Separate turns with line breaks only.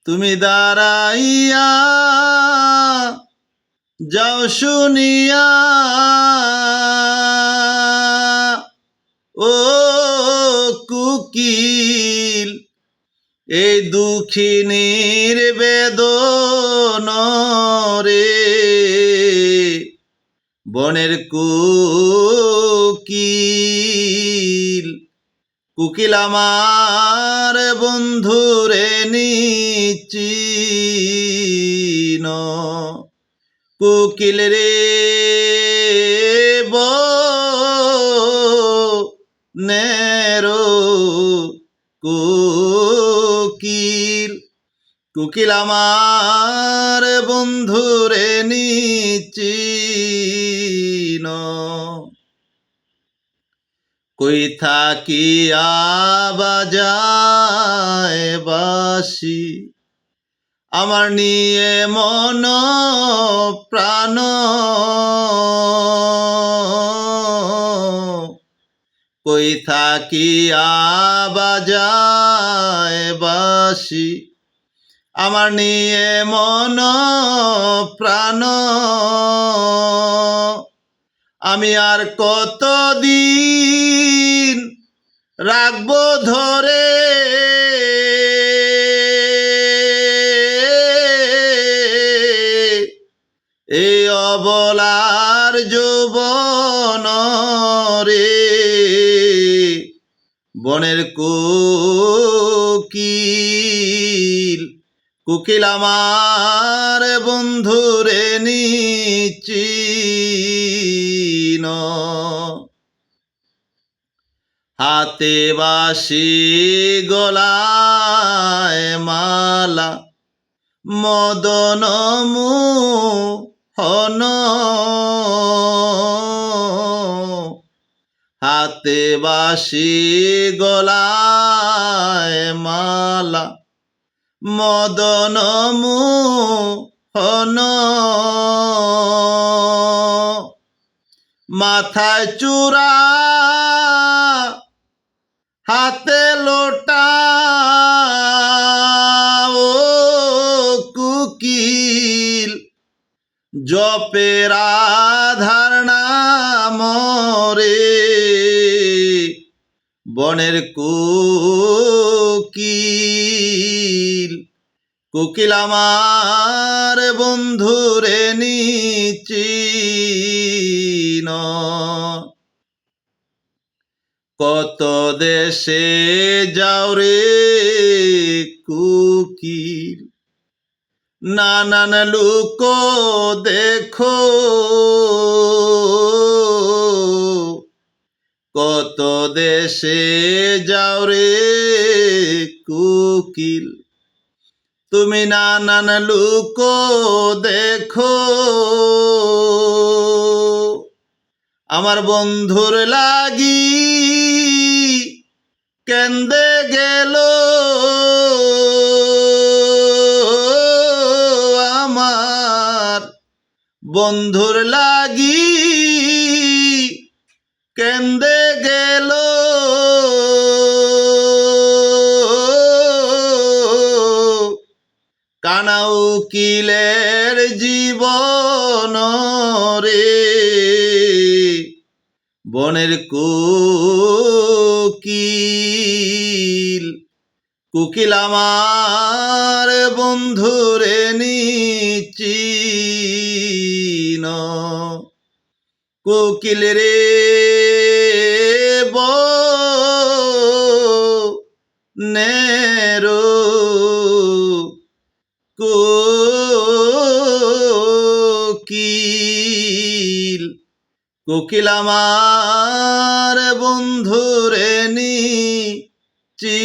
তুমি দাঁড়াইয়া যাও শুনিয়া ও কুকিল এই দুঃখিনীর বেদন রে বনের কুকিল কুকিল আমার বন্ধুরে নিচিন কুকিল রে নেরো কুকিল কুকিল আমার বন্ধুরে নিচিন কই থাকিয়া বাজায় বাঁশি আমার নিয়ে মন প্রাণ কই থাকিয়া বাজায় বাঁশি আমার নিয়ে মন প্রাণ আমি আর কতদিন রাখবো ধরে এই অবলার যৌবন রে বনের কুকিল কুকিল আমার বন্ধুরে নিচিন হাতে বাঁশি গলায় মালা মদন মোহন হাতে বাঁশি গলায় মালা মদন মোহন মাথায় চূড়া হাতে লোটা ও কুকিল জপের আধার নাম রে বনের কুকিল কুকিল আমার বন্ধুরে নিচিন কত দেশে যাও রে কুকিল নানান লোক দেখো কত দেশে যাও রে কুকিল তুমি নানান লোক দেখো আমার বন্ধুর লাগি কেন্দে গেল আমার বন্ধুর লাগি কেন্দে গেল কানা উকিলের জীবন রে বনের কুকিল কুকিল আমার বন্ধুরে নিচিন কোকিল রে নেরো কোকিল কোকিল আমার বন্ধুরে নিচি